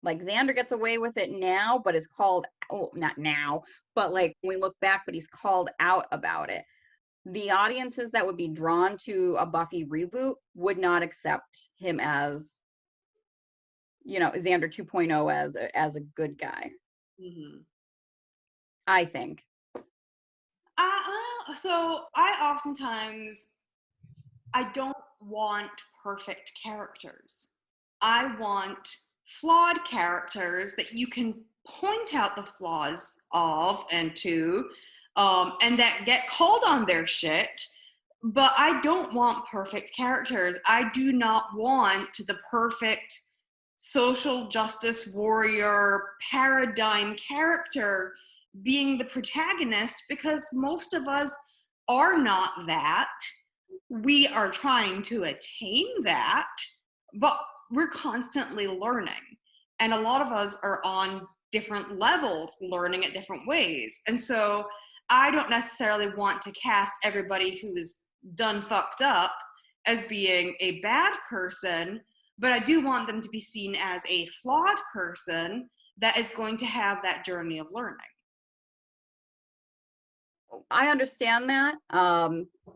Like Xander gets away with it now, but is called, not now, but like when we look back, but he's called out about it. The audiences that would be drawn to a Buffy reboot would not accept him as, Xander 2.0 as a good guy. I think. So I don't want perfect characters. I want flawed characters that you can point out the flaws of and that get called on their shit. But I don't want perfect characters. I do not want the perfect social justice warrior paradigm character being the protagonist, because most of us are not that. We are trying to attain that, but we're constantly learning. And a lot of us are on different levels, learning at different ways. And so I don't necessarily want to cast everybody who is done fucked up as being a bad person, but I do want them to be seen as a flawed person that is going to have that journey of learning. I understand that.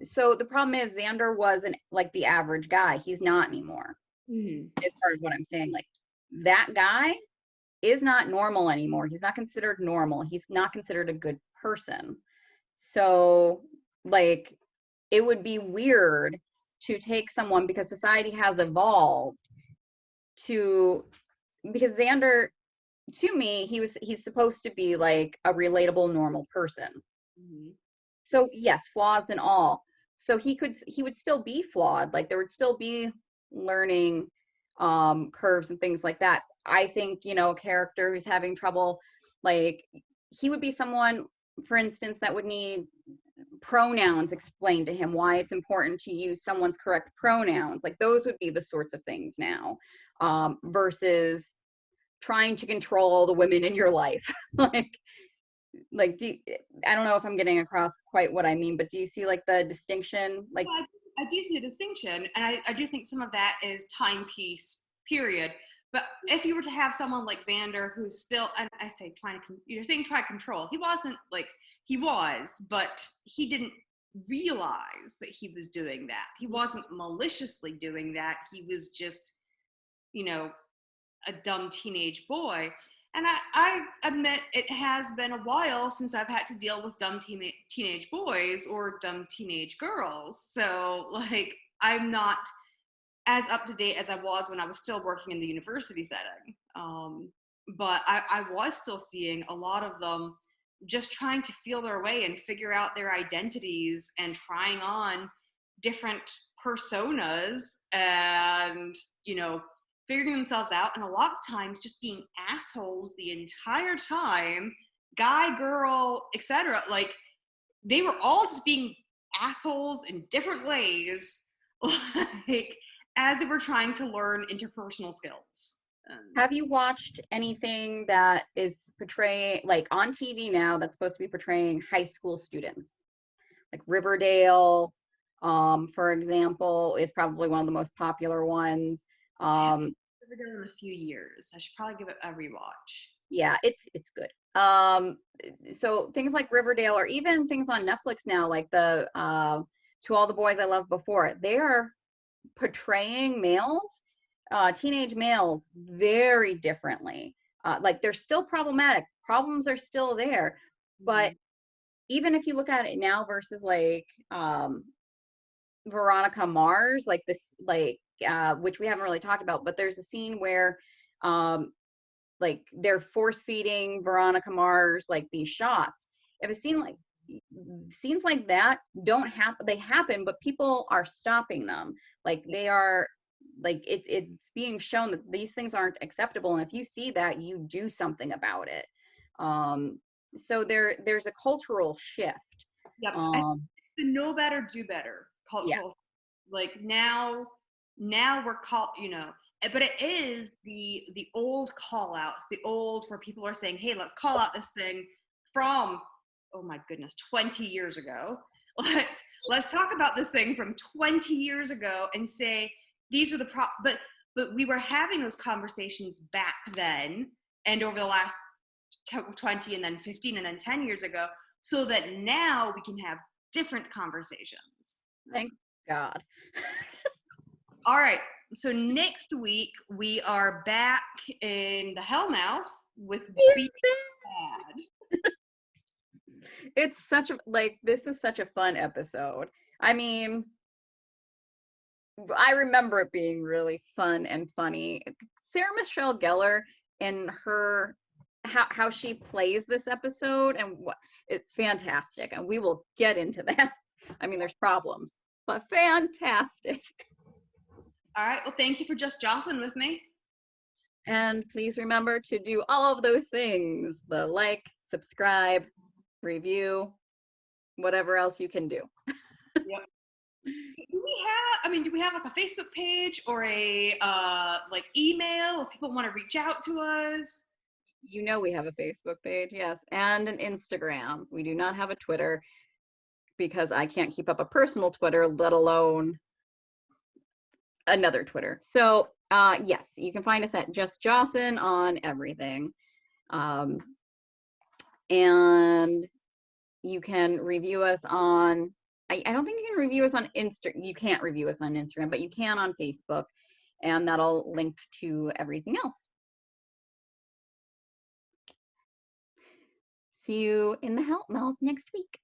So the problem is Xander wasn't like the average guy. He's not anymore. Is part of what I'm saying. Like that guy is not normal anymore. He's not considered normal. He's not considered a good person. So like it would be weird to take someone, because society has evolved because Xander, to me, he's supposed to be like a relatable, normal person. So yes, flaws and all. So he would still be flawed. Like there would still be learning curves and things like that. I think, a character who's having trouble, like he would be someone, for instance, that would need pronouns explained to him, why it's important to use someone's correct pronouns. Like those would be the sorts of things now, versus trying to control all the women in your life. I don't know if I'm getting across quite what I mean, but do you see like the distinction? Like, well, I do see the distinction, and I do think some of that is timepiece period. But if you were to have someone like Xander, who's still, and I say you're saying try to control. He wasn't like, he was, but he didn't realize that he was doing that. He wasn't maliciously doing that. He was just, you know, a dumb teenage boy. And I admit it has been a while since I've had to deal with dumb teenage boys or dumb teenage girls. So, like, I'm not as up to date as I was when I was still working in the university setting. But I was still seeing a lot of them just trying to feel their way and figure out their identities and trying on different personas and, you know, figuring themselves out, and a lot of times just being assholes the entire time, guy, girl, etc. Like, they were all just being assholes in different ways, like, as they were trying to learn interpersonal skills. Have you watched anything that is portraying, like on TV now, that's supposed to be portraying high school students? Like Riverdale, for example, is probably one of the most popular ones. I haven't Riverdale in a few years. I should probably give it a rewatch. Yeah, it's good. So things like Riverdale, or even things on Netflix now, like the To All the Boys I Loved Before, they are portraying males, teenage males, very differently. Like, they're still problematic. Problems are still there, but even if you look at it now versus like Veronica Mars, like this, like which we haven't really talked about, but there's a scene where like they're force feeding Veronica Mars like these shots. If a scene like scenes like that don't happen, they happen, but people are stopping them. Like, they are, like, it's being shown that these things aren't acceptable, and if you see that, you do something about it. So there's a cultural shift. Yep. It's the know better, do better Yeah. cultural. Like, now we're called, you know, but it is the old call outs, the old where people are saying, hey, let's call out this thing from, oh my goodness, 20 years ago. Let's talk about this thing from 20 years ago and say these are the but we were having those conversations back then and over the last 20 and then 15 and then 10 years ago, so that now we can have different conversations. Thank God. All right. So next week we are back in the Hellmouth with Be Bad. It's such a, like, this is such a fun episode. I mean, I remember it being really fun and funny. Sarah Michelle Gellar and her, how she plays this episode, and what, it's fantastic, and we will get into that. I mean, there's problems, but fantastic. All right. Well, thank you for just jostling with me. And please remember to do all of those things: the like, subscribe, review, whatever else you can do. Yep. Do we have like a Facebook page or a like email if people want to reach out to us? You know, we have a Facebook page, yes, and an Instagram. We do not have a Twitter because I can't keep up a personal Twitter, let alone another Twitter. So yes, you can find us at Just Jocelyn on everything. And you can review us on, I don't think you can review us on you can't review us on Instagram, but you can on Facebook, and that'll link to everything else. See you in the Help Mouth next week.